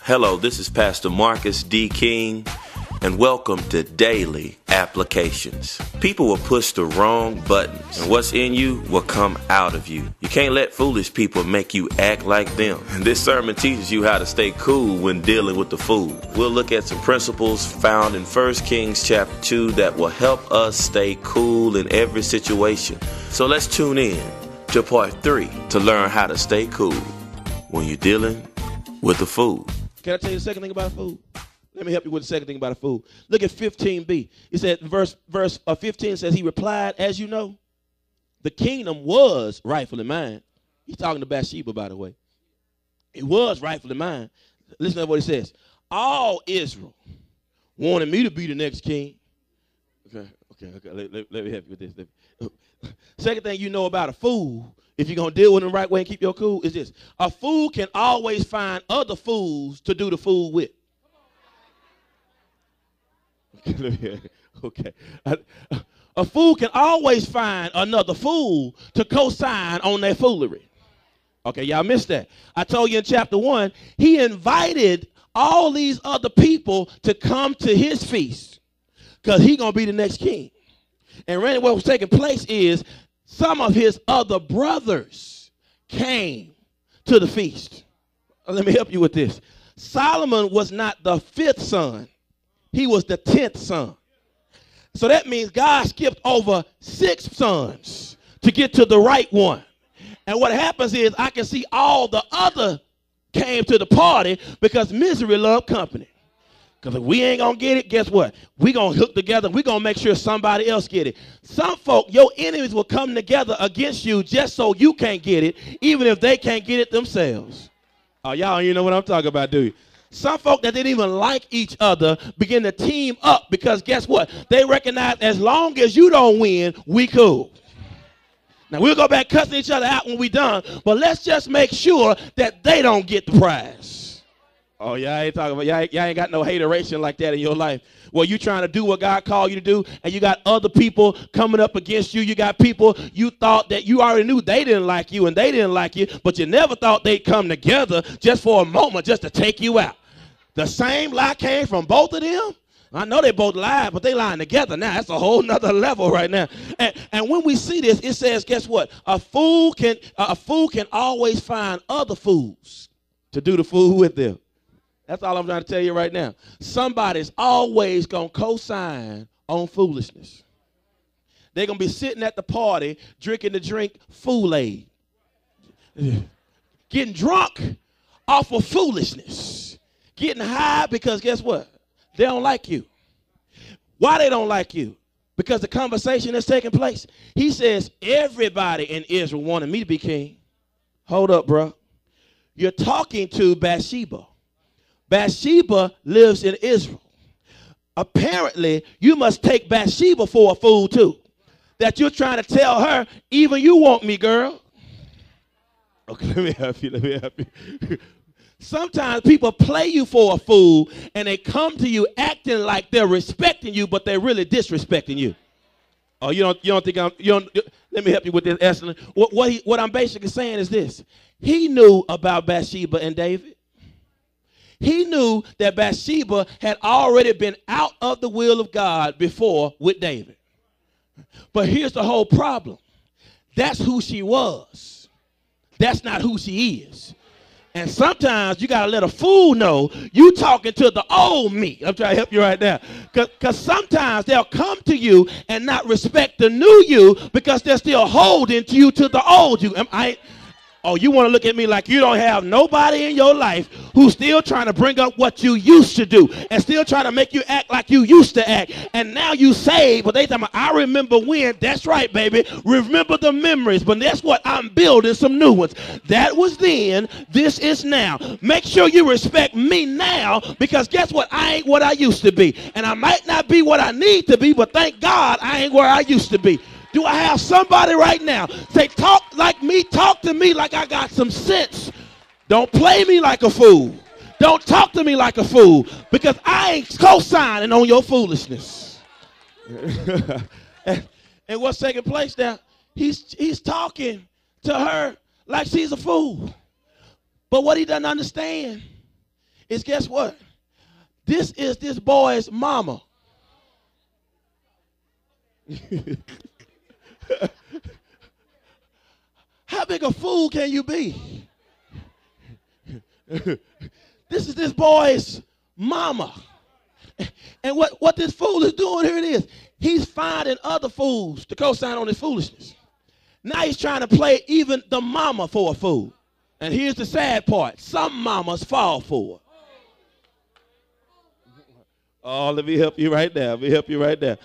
Hello, this is Pastor Marcus D. King, and welcome to Daily Applications. People will push the wrong buttons, and what's in you will come out of you. You can't let foolish people make you act like them. This sermon teaches you how to stay cool when dealing with the fool. We'll look at some principles found in 1 Kings chapter 2 that will help us stay cool in every situation. So let's tune in to part 3 to learn how to stay cool when you're dealing with the fool. Can I tell you the second thing about a fool? Let me help you with the second thing about a fool. Look at 15b. It said, verse 15 says, he replied, as you know, the kingdom was rightfully mine. He's talking to Bathsheba, by the way. It was rightfully mine. Listen to what he says. All Israel wanted me to be the next king. Okay. Let me help you with this. Second thing you know about a fool, if you're going to deal with him the right way and keep your cool, is this. A fool can always find other fools to do the fool with. Okay. A fool can always find another fool to co-sign on their foolery. Okay, y'all missed that. I told you in chapter 1, he invited all these other people to come to his feast because he's going to be the next king. And really what was taking place is some of his other brothers came to the feast. Let me help you with this. Solomon was not the 5th son. He was the 10th son. So that means God skipped over 6 sons to get to the right one. And what happens is I can see all the other came to the party because misery loved company. Because if we ain't going to get it, guess what? We're going to hook together. We're going to make sure somebody else get it. Some folk, your enemies will come together against you just so you can't get it, even if they can't get it themselves. Oh, y'all you know what I'm talking about, do you? Some folk that didn't even like each other begin to team up because guess what? They recognize as long as you don't win, we cool. Now, we'll go back cussing each other out when we done, but let's just make sure that they don't get the prize. Oh, y'all ain't talking about, y'all ain't got no hateration like that in your life. Well, you trying to do what God called you to do, and you got other people coming up against you. You got people you thought that you already knew they didn't like you, and they didn't like you, but you never thought they'd come together just for a moment just to take you out. The same lie came from both of them. I know they both lied, but they lying together now. That's a whole nother level right now. And when we see this, it says, guess what? A fool can always find other fools to do the fool with them. That's all I'm trying to tell you right now. Somebody's always going to co-sign on foolishness. They're going to be sitting at the party drinking the drink Fool-Aid. Getting drunk off of foolishness. Getting high because guess what? They don't like you. Why they don't like you? Because the conversation that's taking place. He says, everybody in Israel wanted me to be king. Hold up, bro. You're talking to Bathsheba. Bathsheba lives in Israel. Apparently, you must take Bathsheba for a fool too. That you're trying to tell her, even you want me, girl. Okay, let me help you. Sometimes people play you for a fool, and they come to you acting like they're respecting you, but they're really disrespecting you. Oh, you don't think let me help you with this, Esther. What I'm basically saying is this. He knew about Bathsheba and David. He knew that Bathsheba had already been out of the will of God before with David. But here's the whole problem. That's who she was. That's not who she is. And sometimes you got to let a fool know you talking to the old me. I'm trying to help you right now. Because sometimes they'll come to you and not respect the new you because they're still holding to you to the old you. Oh, you want to look at me like you don't have nobody in your life who's still trying to bring up what you used to do and still trying to make you act like you used to act. And now you say, but they tell me, I remember when. That's right, baby. Remember the memories. But that's what I'm building some new ones. That was then. This is now. Make sure you respect me now because guess what? I ain't what I used to be. And I might not be what I need to be, but thank God I ain't where I used to be. Do I have somebody right now say, talk like me, talk to me like I got some sense. Don't play me like a fool. Don't talk to me like a fool because I ain't co-signing on your foolishness. And what's taking place now? He's talking to her like she's a fool. But what he doesn't understand is, guess what? This is this boy's mama. How big a fool can you be? This is this boy's mama. And what this fool is doing, here it is. He's finding other fools to co-sign on his foolishness. Now he's trying to play even the mama for a fool. And here's the sad part. Some mamas fall for it. Oh, let me help you right there. Let me help you right there.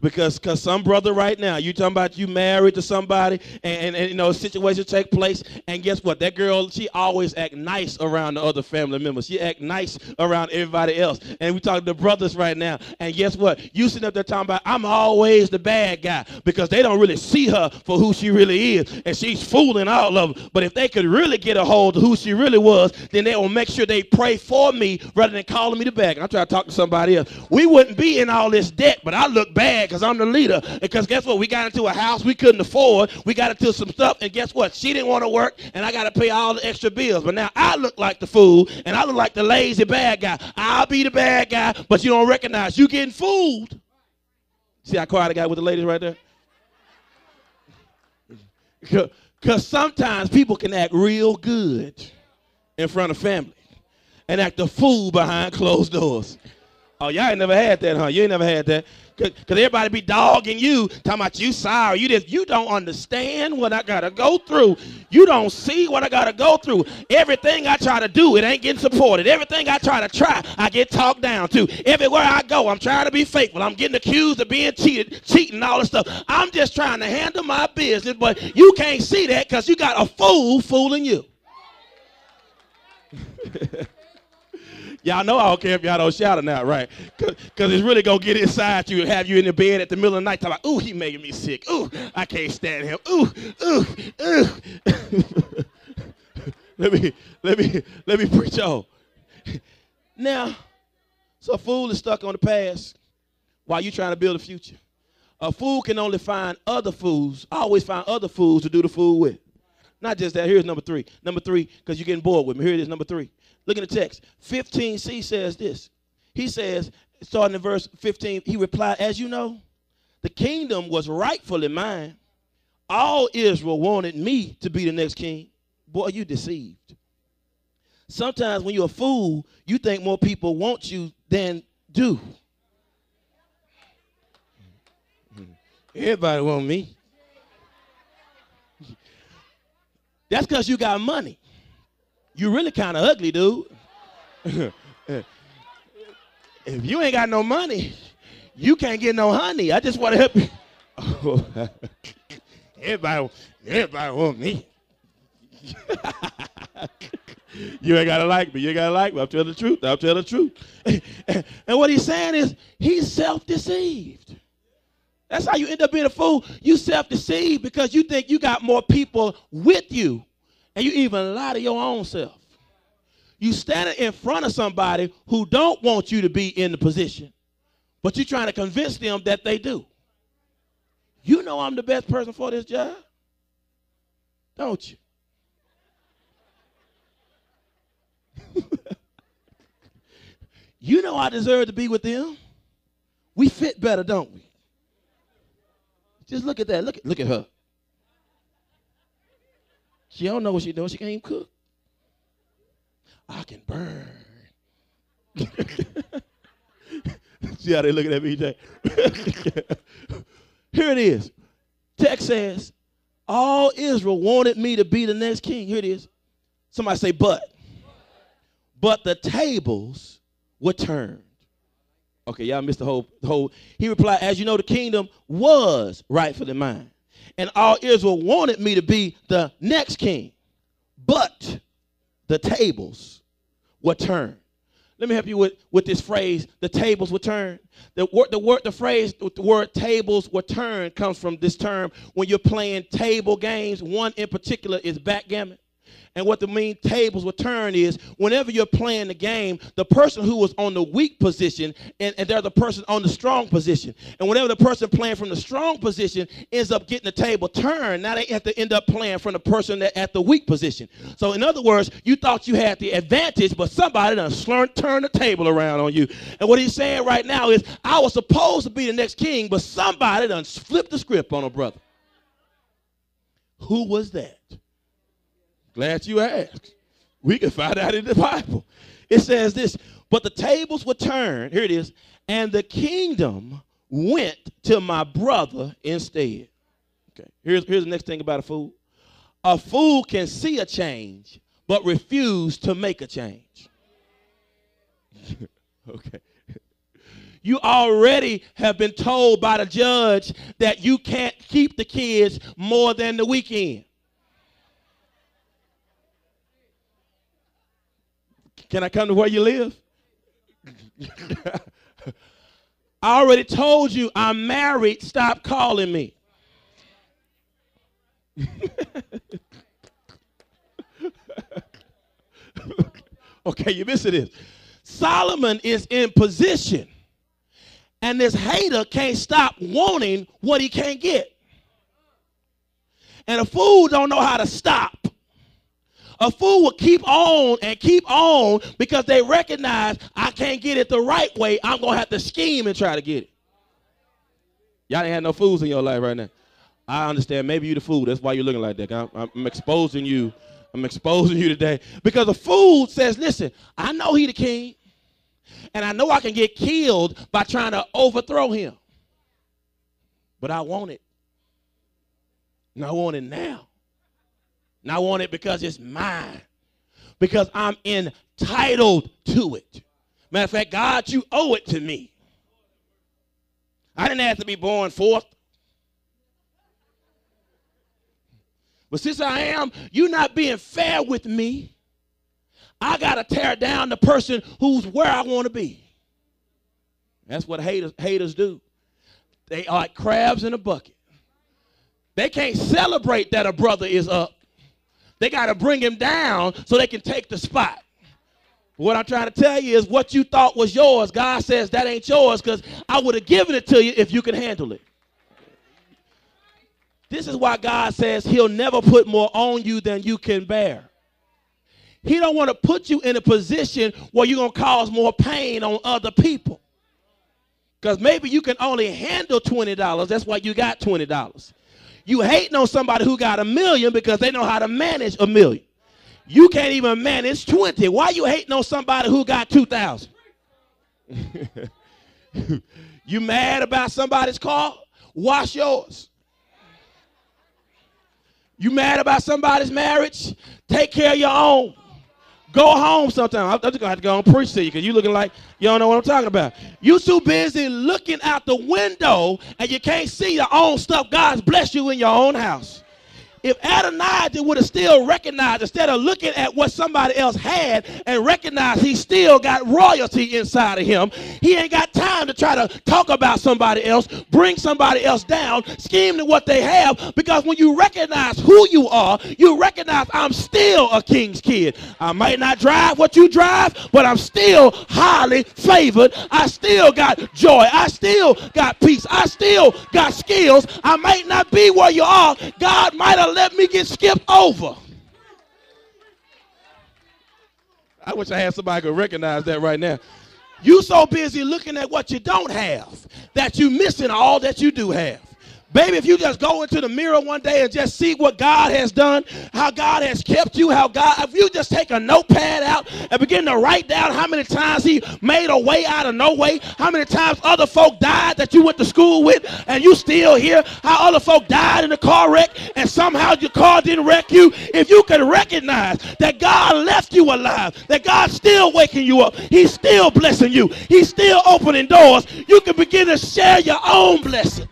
Because some brother right now, you talking about you married to somebody and you know, situations take place, and guess what? That girl, she always act nice around the other family members. She act nice around everybody else. And we talking to brothers right now, and guess what? You sitting up there talking about, I'm always the bad guy, because they don't really see her for who she really is, and she's fooling all of them. But if they could really get a hold of who she really was, then they will make sure they pray for me rather than calling me the bad guy. I'm trying to talk to somebody else. We wouldn't be in all this debt, but I look bad because I'm the leader. Because guess what? We got into a house we couldn't afford. We got into some stuff, and guess what? She didn't want to work, and I got to pay all the extra bills. But now I look like the fool, and I look like the lazy bad guy. I'll be the bad guy, but you don't recognize you getting fooled. See how quiet I got with the ladies right there? Because sometimes people can act real good in front of family and act a fool behind closed doors. Oh, y'all ain't never had that, huh? You ain't never had that. Because everybody be dogging you, talking about you sorry. You don't understand what I got to go through. You don't see what I got to go through. Everything I try to do, it ain't getting supported. Everything I try, I get talked down to. Everywhere I go, I'm trying to be faithful. I'm getting accused of being cheating, all this stuff. I'm just trying to handle my business, but you can't see that because you got a fool fooling you. Y'all know I don't care if y'all don't shout it out, right? Because it's really going to get inside you and have you in the bed at the middle of the night talking about, ooh, he making me sick. Ooh, I can't stand him. Ooh, ooh, ooh. let me preach on. Now, so a fool is stuck on the past while you're trying to build a future. A fool can only find other fools, always find other fools to do the fool with. Not just that. Here's number three. Number three, because you're getting bored with me. Here it is, number three. Look at the text. 15c says this. He says, starting in verse 15, he replied, as you know, the kingdom was rightfully mine. All Israel wanted me to be the next king. Boy, you deceived. Sometimes when you're a fool, you think more people want you than do. Everybody want me. That's because you got money. You really kind of ugly, dude. If you ain't got no money, you can't get no honey. I just want to help you. Oh, everybody want me. You ain't got to like me. You ain't got to like me. I'm telling the truth. I'm telling the truth. And what he's saying is he's self-deceived. That's how you end up being a fool. You self-deceived because you think you got more people with you, and you even lie to your own self. You standing in front of somebody who don't want you to be in the position, but you're trying to convince them that they do. You know I'm the best person for this job, don't you? You know I deserve to be with them. We fit better, don't we? Just look at that. Look at her. She don't know what she's doing. She can't even cook. I can burn. See how they looking at me, Jay? Here it is. Text says, all Israel wanted me to be the next king. Here it is. Somebody say, but the tables were turned. Okay, y'all missed the whole. He replied, as you know, the kingdom was rightfully mine. And all Israel wanted me to be the next king. But the tables were turned. Let me help you with this phrase, the tables were turned. The word tables were turned comes from this term when you're playing table games. One in particular is backgammon. And what the mean tables will turn is whenever you're playing the game, the person who was on the weak position and they're the person on the strong position. And whenever the person playing from the strong position ends up getting the table turned, now they have to end up playing from the person that at the weak position. So in other words, you thought you had the advantage, but somebody done turned the table around on you. And what he's saying right now is, I was supposed to be the next king, but somebody done flipped the script on a brother. Who was that? Glad you asked. We can find out in the Bible. It says this, but the tables were turned, here it is, and the kingdom went to my brother instead. Okay, here's the next thing about a fool. A fool can see a change, but refuse to make a change. Okay. You already have been told by the judge that you can't keep the kids more than the weekend. Can I come to where you live? I already told you I'm married. Stop calling me. Okay, you're missing this. Solomon is in position, and this hater can't stop wanting what he can't get. And a fool don't know how to stop. A fool will keep on and keep on because they recognize I can't get it the right way. I'm going to have to scheme and try to get it. Y'all ain't had no fools in your life right now. I understand. Maybe you the fool. That's why you're looking like that. I'm exposing you. I'm exposing you today. Because a fool says, listen, I know he the king. And I know I can get killed by trying to overthrow him. But I want it. And I want it now. And I want it because it's mine. Because I'm entitled to it. Matter of fact, God, you owe it to me. I didn't have to be born forth. But since I am, you're not being fair with me. I got to tear down the person who's where I want to be. That's what haters do. They are like crabs in a bucket. They can't celebrate that a brother is up. They got to bring him down so they can take the spot. What I'm trying to tell you is what you thought was yours, God says that ain't yours because I would have given it to you if you could handle it. This is why God says he'll never put more on you than you can bear. He don't want to put you in a position where you're going to cause more pain on other people. Because maybe you can only handle $20. That's why you got $20. You hating on somebody who got $1 million because they know how to manage $1 million. You can't even manage 20. Why you hating on somebody who got 2,000? You mad about somebody's car? Wash yours. You mad about somebody's marriage? Take care of your own. Go home sometime. I'm just going to have to go and preach to you because you're looking like you don't know what I'm talking about. You too busy looking out the window and you can't see your own stuff. God's blessed you in your own house. If Adonijah would have still recognized, instead of looking at what somebody else had and recognize he still got royalty inside of him, he ain't got time to try to talk about somebody else, bring somebody else down, scheme to what they have, because when you recognize who you are, you recognize I'm still a king's kid. I might not drive what you drive, but I'm still highly favored. I still got joy. I still got peace. I still got skills. I might not be where you are. God might have let me get skipped over. I wish I had somebody who could recognize that right now. You so busy looking at what you don't have that you missing all that you do have. Baby, if you just go into the mirror one day and just see what God has done, how God has kept you, if you just take a notepad out and begin to write down how many times he made a way out of no way, how many times other folk died that you went to school with and you still here, how other folk died in a car wreck and somehow your car didn't wreck you. If you can recognize that God left you alive, that God's still waking you up, he's still blessing you, he's still opening doors, you can begin to share your own blessings.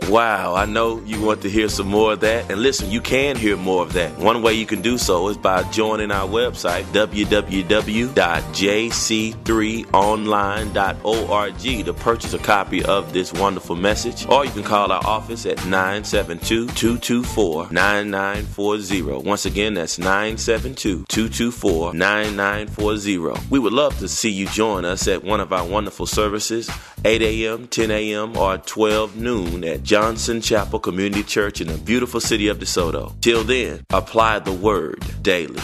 Wow, I know you want to hear some more of that. And listen, you can hear more of that. One way you can do so is by joining our website, www.jc3online.org, to purchase a copy of this wonderful message. Or you can call our office at 972-224-9940. Once again, that's 972-224-9940. We would love to see you join us at one of our wonderful services, 8 a.m., 10 a.m., or 12 noon at Johnson Chapel Community Church in the beautiful city of DeSoto. Till then, apply the word daily.